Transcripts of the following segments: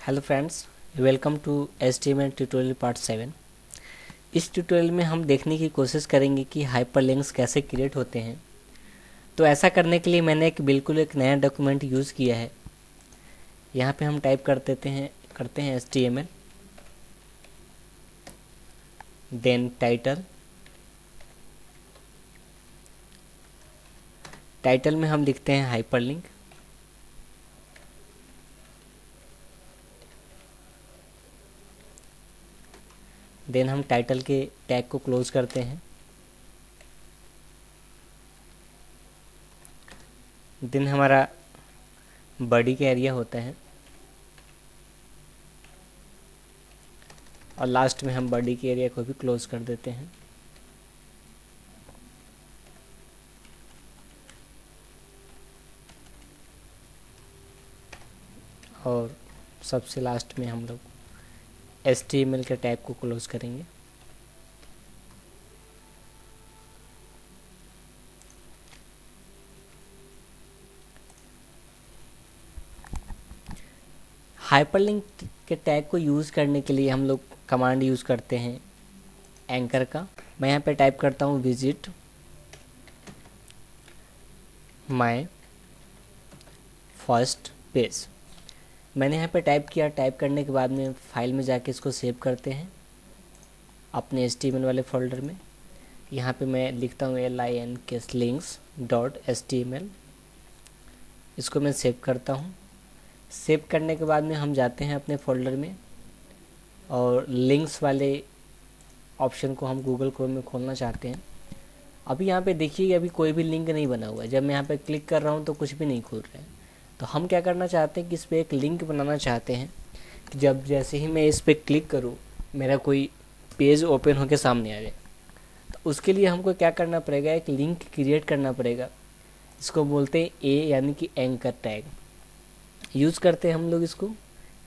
Hello friends, welcome to HTML tutorial part 7। इस tutorial में हम देखने की कोशिश करेंगे कि हाइपरलिंक्स कैसे क्रिएट होते हैं। तो ऐसा करने के लिए मैंने एक नया डॉक्यूमेंट यूज़ किया है। यहाँ पे हम टाइप करते हैं HTML, देन टाइटल में हम लिखते हैं हाइपरलिंक। देन हम टाइटल के टैग को क्लोज करते हैं। देन हमारा बॉडी का एरिया होता है और लास्ट में हम बॉडी के एरिया को भी क्लोज कर देते हैं। और सबसे लास्ट में हम लोग HTML के टैग को क्लोज करेंगे। हाइपरलिंक के टैग को यूज़ करने के लिए हम लोग कमांड यूज़ करते हैं एंकर का। मैं यहाँ पे टाइप करता हूँ विजिट माय फर्स्ट पेज। मैंने यहाँ पे टाइप किया। टाइप करने के बाद में फाइल में जाके इसको सेव करते हैं अपने HTML वाले फोल्डर में। यहाँ पे मैं लिखता हूँ linkslinks.html। इसको मैं सेव करता हूँ। सेव करने के बाद में हम जाते हैं अपने फोल्डर में और लिंक्स वाले ऑप्शन को हम गूगल क्रोम में खोलना चाहते हैं। अभी यहाँ पे देखिए अभी कोई भी लिंक नहीं बना हुआ है। जब मैं यहाँ पे क्लिक कर रहा हूँ तो कुछ भी नहीं खुल रहा है। तो हम क्या करना चाहते हैं कि इस पर एक लिंक बनाना चाहते हैं कि जब जैसे ही मैं इस पर क्लिक करूँ मेरा कोई पेज ओपन होकर सामने आ जाए। तो उसके लिए हमको क्या करना पड़ेगा, एक लिंक क्रिएट करना पड़ेगा। इसको बोलते हैं ए यानी कि एंकर टैग यूज़ करते हैं हम लोग। इसको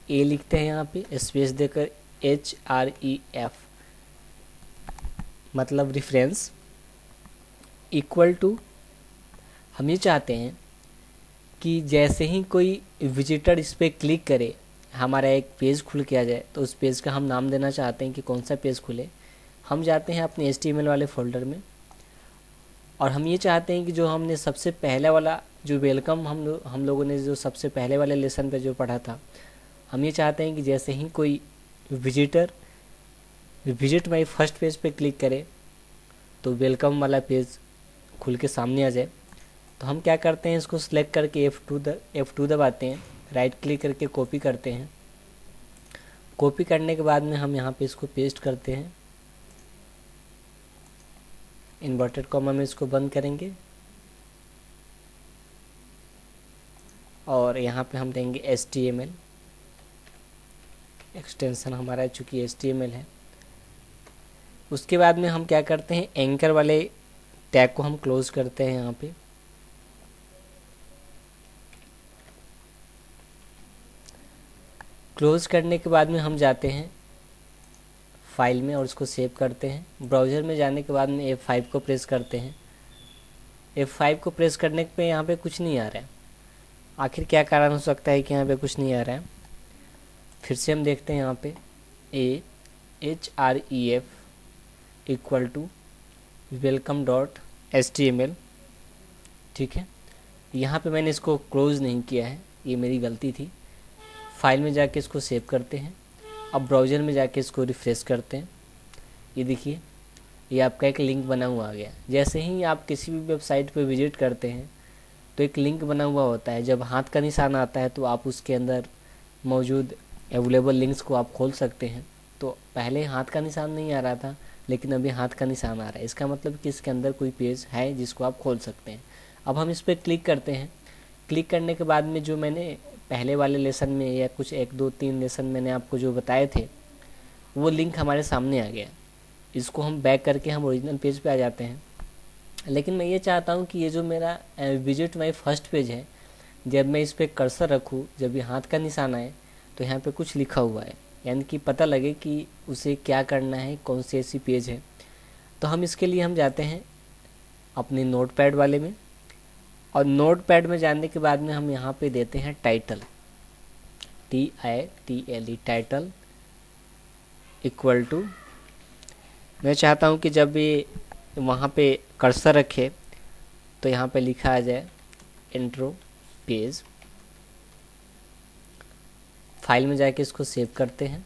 ए लिखते हैं यहाँ पे स्पेस देकर HREF मतलब रेफरेंस इक्वल टू। हम ये चाहते हैं कि जैसे ही कोई विजिटर इस पर क्लिक करे हमारा एक पेज खुल के आ जाए। तो उस पेज का हम नाम देना चाहते हैं कि कौन सा पेज खुले। हम जाते हैं अपने HTML वाले फोल्डर में और हम ये चाहते हैं कि जो हमने सबसे पहले वाला जो वेलकम हम लोगों ने जो सबसे पहले वाले लेसन पे जो पढ़ा था, हम ये चाहते हैं कि जैसे ही कोई visitor visit my first page पे क्लिक करे तो वेलकम वाला पेज खुल के सामने आ जाए। तो हम क्या करते हैं, इसको सिलेक्ट करके F2 दबाते हैं, राइट क्लिक करके कॉपी करते हैं। कॉपी करने के बाद में हम यहाँ पे इसको पेस्ट करते हैं। इन्वर्टेड कॉमा में इसको बंद करेंगे और यहाँ पे हम देंगे HTML एक्सटेंशन हमारा चूँकि HTML है। उसके बाद में हम क्या करते हैं, एंकर वाले टैग को हम क्लोज करते हैं। यहाँ पे क्लोज करने के बाद में हम जाते हैं फाइल में और उसको सेव करते हैं। ब्राउज़र में जाने के बाद में F5 को प्रेस करते हैं। F5 को प्रेस करने पे यहाँ पे कुछ नहीं आ रहा है। आखिर क्या कारण हो सकता है कि यहाँ पे कुछ नहीं आ रहा है। फिर से हम देखते हैं यहाँ पे HREF इक्वल टू welcome.html। ठीक है, यहाँ पे मैंने इसको क्लोज नहीं किया है, ये मेरी गलती थी। फाइल में जाके इसको सेव करते हैं। अब ब्राउज़र में जाके इसको रिफ़्रेश करते हैं। ये देखिए ये आपका एक लिंक बना हुआ आ गया। जैसे ही आप किसी भी वेबसाइट पर विजिट करते हैं तो एक लिंक बना हुआ होता है। जब हाथ का निशान आता है तो आप उसके अंदर मौजूद अवेलेबल लिंक्स को आप खोल सकते हैं। तो पहले हाथ का निशान नहीं आ रहा था लेकिन अभी हाथ का निशान आ रहा है। इसका मतलब कि इसके अंदर कोई पेज है जिसको आप खोल सकते हैं। अब हम इस पर क्लिक करते हैं। क्लिक करने के बाद में जो मैंने पहले वाले लेसन में या कुछ 1 2 3 लेसन मैंने आपको जो बताए थे वो लिंक हमारे सामने आ गया। इसको हम बैक करके हम ओरिजिनल पेज पे आ जाते हैं। लेकिन मैं ये चाहता हूँ कि ये जो मेरा विजिट माई फर्स्ट पेज है, जब मैं इस पर कर्सर रखूँ, जब ये हाथ का निशान आए तो यहाँ पे कुछ लिखा हुआ है, यानी कि पता लगे कि उसे क्या करना है, कौन सी ऐसी पेज है। तो हम इसके लिए हम जाते हैं अपने नोटपैड वाले में और नोटपैड में जाने के बाद में हम यहाँ पे देते हैं title. TITLE title equal to, मैं चाहता हूँ कि जब ये वहाँ पे कर्सर रखे तो यहाँ पे लिखा आ जाए इंट्रो पेज। फाइल में जाके इसको सेव करते हैं,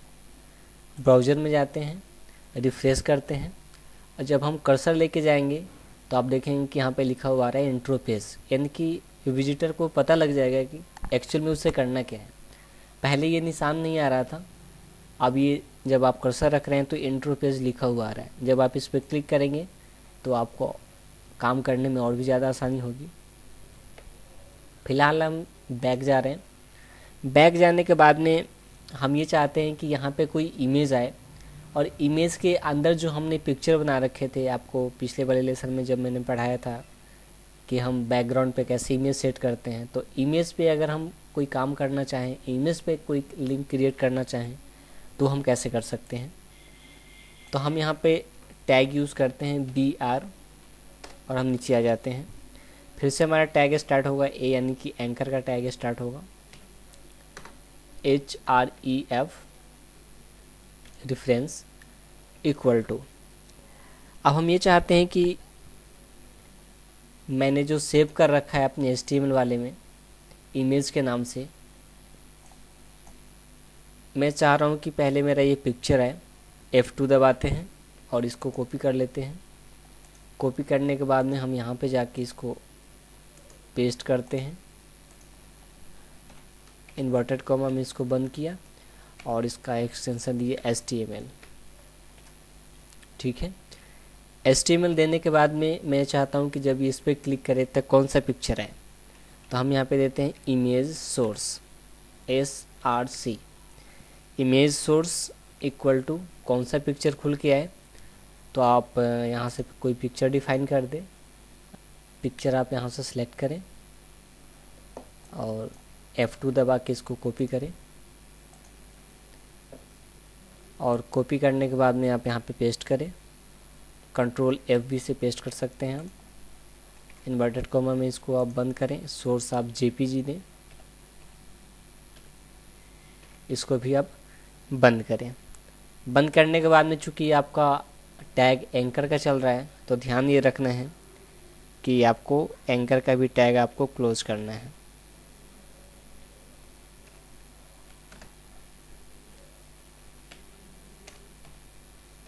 ब्राउज़र में जाते हैं, रिफ्रेश करते हैं, और जब हम कर्सर लेके जाएंगे तो आप देखेंगे कि यहाँ पे लिखा हुआ आ रहा है इंट्रो पेज, यानी कि विजिटर को पता लग जाएगा कि एक्चुअल में उसे करना क्या है। पहले ये निशान नहीं आ रहा था, अब ये जब आप कर्सर रख रहे हैं तो इंट्रो पेज लिखा हुआ आ रहा है। जब आप इस पर क्लिक करेंगे तो आपको काम करने में और भी ज़्यादा आसानी होगी। फ़िलहाल हम बैक जा रहे हैं। बैक जाने के बाद में हम ये चाहते हैं कि यहाँ पे कोई इमेज आए, और इमेज के अंदर जो हमने पिक्चर बना रखे थे, आपको पिछले वाले लेसन में जब मैंने पढ़ाया था कि हम बैकग्राउंड पे कैसे इमेज सेट करते हैं, तो इमेज पे अगर हम कोई काम करना चाहें, इमेज पे कोई लिंक क्रिएट करना चाहें तो हम कैसे कर सकते हैं। तो हम यहाँ पे टैग यूज़ करते हैं BR, और हम नीचे आ जाते हैं। फिर से हमारा टैग स्टार्ट होगा A, यानी कि एंकर का टैग स्टार्ट होगा HREF रेफरेंस इक्वल टू। अब हम ये चाहते हैं कि मैंने जो सेव कर रखा है अपने HTML वाले में इमेज के नाम से, मैं चाह रहा हूँ कि पहले मेरा ये पिक्चर है, F2 दबाते हैं और इसको कॉपी कर लेते हैं। कॉपी करने के बाद में हम यहाँ पे जाके इसको पेस्ट करते हैं, इन्वर्टेड कॉमा में इसको बंद किया और इसका एक्सटेंशन दिए HTML। ठीक है, HTML देने के बाद में मैं चाहता हूँ कि जब इस पर क्लिक करें तो कौन सा पिक्चर है, तो हम यहाँ पे देते हैं image source SRC, image source equal to कौन सा पिक्चर खुल के आए, तो आप यहाँ से कोई पिक्चर डिफाइन कर दें। पिक्चर आप यहाँ से सिलेक्ट करें और F2 दबा के इसको कॉपी करें, और कॉपी करने के बाद में आप यहाँ पे पेस्ट करें। कंट्रोल FV से पेस्ट कर सकते हैं आप। इन्वर्टेड कॉमा में इसको आप बंद करें, सोर्स आप JPG दें, इसको भी आप बंद करें। बंद करने के बाद में चूँकि आपका टैग एंकर का चल रहा है, तो ध्यान ये रखना है कि आपको एंकर का भी टैग आपको क्लोज करना है।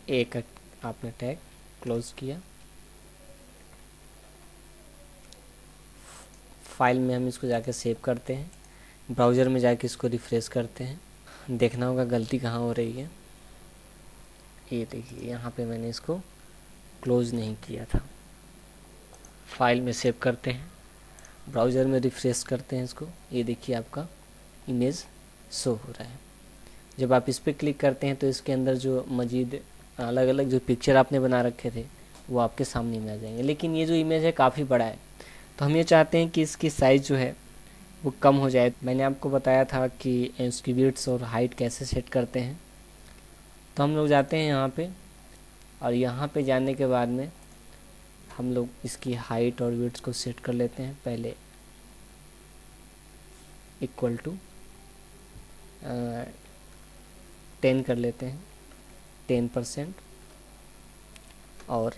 एक आपने टैग क्लोज किया। फाइल में हम इसको जाके सेव करते हैं, ब्राउज़र में जाके इसको रिफ्रेश करते हैं। देखना होगा गलती कहाँ हो रही है। ये देखिए यहाँ पे मैंने इसको क्लोज नहीं किया था। फाइल में सेव करते हैं, ब्राउज़र में रिफ्रेश करते हैं इसको। ये देखिए आपका इमेज शो हो रहा है। जब आप इस पर क्लिक करते हैं तो इसके अंदर जो मजीद अलग अलग जो पिक्चर आपने बना रखे थे वो आपके सामने में आ जाएंगे। लेकिन ये जो इमेज है काफ़ी बड़ा है, तो हम ये चाहते हैं कि इसकी साइज़ जो है वो कम हो जाए। मैंने आपको बताया था कि इसकी विड्थ और हाइट कैसे सेट करते हैं। तो हम लोग जाते हैं यहाँ पे, और यहाँ पे जाने के बाद में हम लोग इसकी हाइट और विड्थ को सेट कर लेते हैं। पहले इक्वल टू 10 कर लेते हैं, 10%, और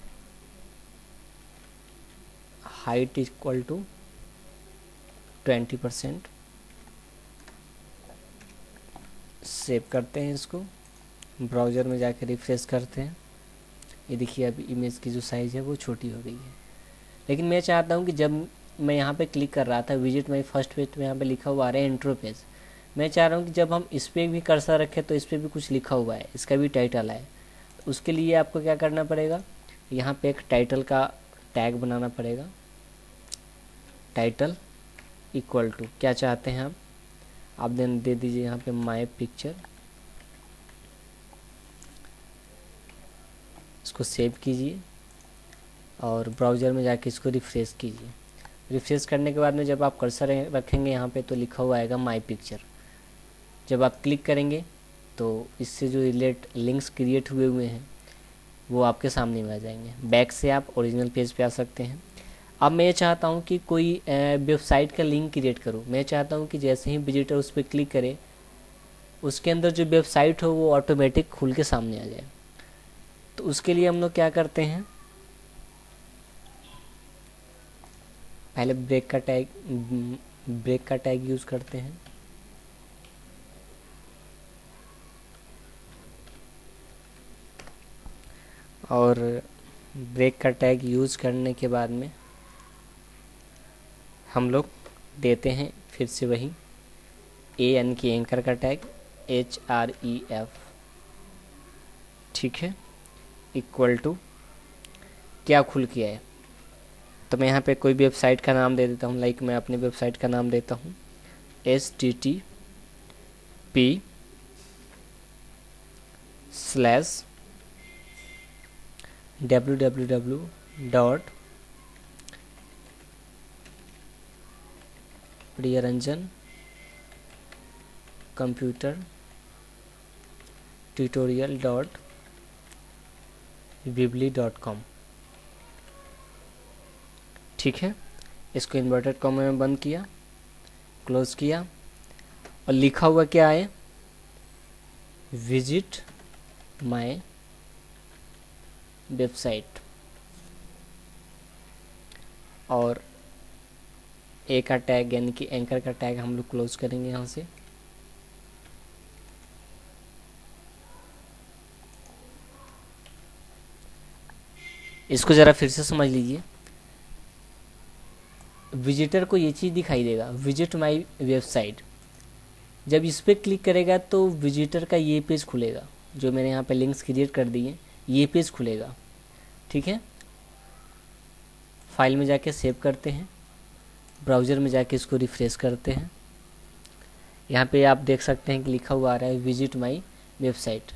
हाइट इक्वल टू 20%। सेव करते हैं इसको, ब्राउज़र में जाकर रिफ्रेश करते हैं। ये देखिए अभी इमेज की जो साइज़ है वो छोटी हो गई है। लेकिन मैं चाहता हूँ कि जब मैं यहाँ पे क्लिक कर रहा था विजिट माई फर्स्ट पेज में, यहाँ पे लिखा हुआ आ रहा है इंट्रो पेज, मैं चाह रहा हूँ कि जब हम इस पर भी कर्सर रखें तो इस पर भी कुछ लिखा हुआ है, इसका भी टाइटल है। तो उसके लिए आपको क्या करना पड़ेगा, यहाँ पे एक टाइटल का टैग बनाना पड़ेगा। टाइटल इक्वल टू क्या चाहते हैं आप दे दीजिए यहाँ पे माय पिक्चर। इसको सेव कीजिए और ब्राउज़र में जाके इसको रिफ्रेश कीजिए। रिफ्रेश करने के बाद में जब आप कर्सर रखेंगे यहाँ पे तो लिखा हुआ आएगा माय पिक्चर। जब आप क्लिक करेंगे तो इससे जो रिलेट लिंक्स क्रिएट हुए हैं वो आपके सामने में आ जाएंगे। बैक से आप ओरिजिनल पेज पे आ सकते हैं। अब मैं चाहता हूँ कि कोई वेबसाइट का लिंक क्रिएट करूँ। मैं चाहता हूँ कि जैसे ही विजिटर उस पर क्लिक करे उसके अंदर जो वेबसाइट हो वो ऑटोमेटिक खुल के सामने आ जाए। तो उसके लिए हम लोग क्या करते हैं, पहले ब्रेक का टैग यूज़ करते हैं। और ब्रेक का टैग यूज़ करने के बाद में हम लोग देते हैं फिर से वही यानी कि एंकर का टैग HREF, ठीक है, इक्वल टू क्या खुल किया है। तो मैं यहाँ पे कोई वेबसाइट का नाम दे देता हूँ, लाइक मैं अपनी वेबसाइट का नाम देता हूँ www.priyaranjancomputertutorial.weebly.com, ठीक है। इसको इन्वर्टेड कॉमा में बंद किया, क्लोज किया, और लिखा हुआ क्या है, विजिट माय वेबसाइट। और ए का टैग यानी कि एंकर का टैग हम लोग क्लोज करेंगे यहाँ से। इसको ज़रा फिर से समझ लीजिए। विजिटर को ये चीज़ दिखाई देगा, विजिट माय वेबसाइट। जब इस पर क्लिक करेगा तो विजिटर का ये पेज खुलेगा, जो मैंने यहाँ पे लिंक्स क्रिएट कर दिए, ये पेज खुलेगा, ठीक है। फाइल में जाके सेव करते हैं, ब्राउज़र में जाके इसको रिफ़्रेश करते हैं। यहाँ पे आप देख सकते हैं कि लिखा हुआ आ रहा है विजिट माय वेबसाइट।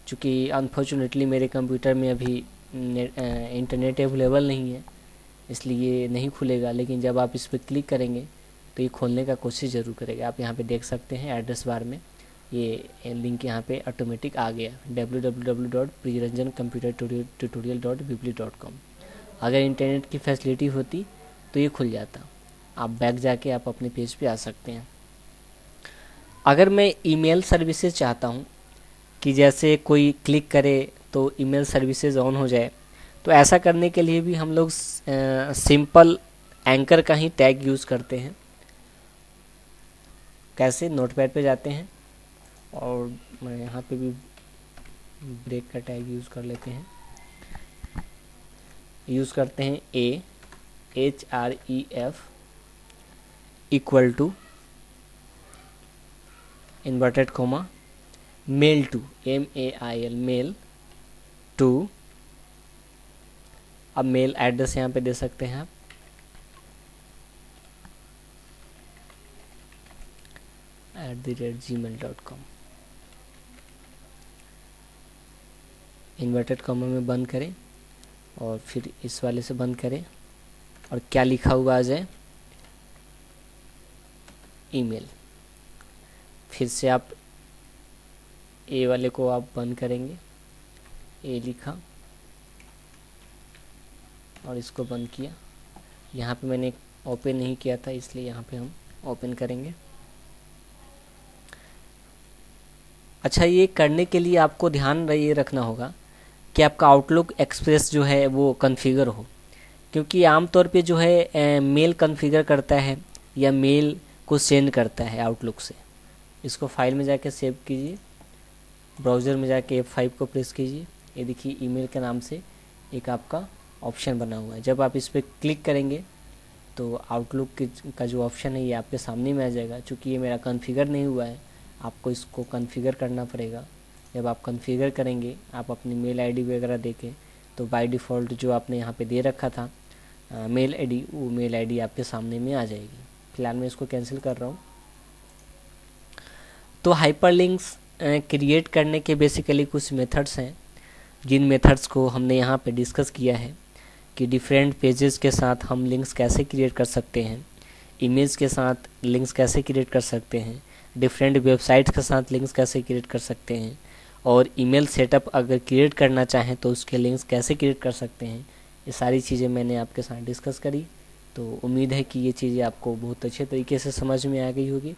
चूँकि अनफॉर्चुनेटली मेरे कंप्यूटर में अभी इंटरनेट अवेलेबल नहीं है, इसलिए नहीं खुलेगा, लेकिन जब आप इस पर क्लिक करेंगे तो ये खोलने का कोशिश ज़रूर करेगा। आप यहाँ पे देख सकते हैं एड्रेस बार में ये लिंक यहाँ पे ऑटोमेटिक आ गया, www.priyaranjancomputertutorial.weebly.com। अगर इंटरनेट की फैसिलिटी होती तो ये खुल जाता, आप बैक जाके आप अपने पेज पे आ सकते हैं। अगर मैं ईमेल सर्विसेज चाहता हूँ कि जैसे कोई क्लिक करे तो ईमेल सर्विसेज ऑन हो जाए, तो ऐसा करने के लिए भी हम लोग सिंपल एंकर का ही टैग यूज़ करते हैं। कैसे, नोटपैड पे जाते हैं और मैं यहाँ पे भी ब्रेक का टैग यूज़ कर लेते हैं, यूज़ करते हैं HREF equal to inverted comma mail to MAIL mail to. अब मेल एड्रेस यहाँ पे दे सकते हैं आप, @gmail.com। इन्वर्टेड कॉमा में बंद करें और फिर इस वाले से बंद करें, और क्या लिखा हुआ आ जाए, ईमेल। फिर से आप ए वाले को आप बंद करेंगे, ए लिखा और इसको बंद किया। यहाँ पे मैंने ओपन नहीं किया था, इसलिए यहाँ पे हम ओपन करेंगे। अच्छा, ये करने के लिए आपको ध्यान ये रखना होगा कि आपका आउटलुक एक्सप्रेस जो है वो कॉन्फ़िगर हो, क्योंकि आमतौर पे जो है मेल कॉन्फ़िगर करता है या मेल को सेंड करता है आउटलुक से। इसको फाइल में जाके सेव कीजिए, ब्राउज़र में जाके F5 को प्रेस कीजिए। ये देखिए ईमेल के नाम से एक आपका ऑप्शन बना हुआ है। जब आप इस पर क्लिक करेंगे तो आउटलुक का जो ऑप्शन है ये आपके सामने में आ जाएगा। चूँकि ये मेरा कॉन्फ़िगर नहीं हुआ है, आपको इसको कॉन्फ़िगर करना पड़ेगा। जब आप कॉन्फ़िगर करेंगे, आप अपनी मेल आईडी वगैरह देके, तो बाय डिफ़ॉल्ट जो आपने यहाँ पे दे रखा था मेल आईडी, वो मेल आईडी आपके सामने में आ जाएगी। फिलहाल मैं इसको कैंसिल कर रहा हूँ। तो हाइपरलिंक्स क्रिएट करने के बेसिकली कुछ मेथड्स हैं, जिन मेथड्स को हमने यहाँ पे डिस्कस किया है कि डिफरेंट पेजेस के साथ हम लिंक्स कैसे क्रिएट कर सकते हैं, इमेज के साथ लिंक्स कैसे क्रिएट कर सकते हैं, डिफरेंट वेबसाइट्स के साथ लिंक्स कैसे क्रिएट कर सकते हैं, और ईमेल सेटअप अगर क्रिएट करना चाहें तो उसके लिंक्स कैसे क्रिएट कर सकते हैं। ये सारी चीज़ें मैंने आपके साथ डिस्कस करी। तो उम्मीद है कि ये चीज़ें आपको बहुत अच्छे तरीके से समझ में आ गई होगी।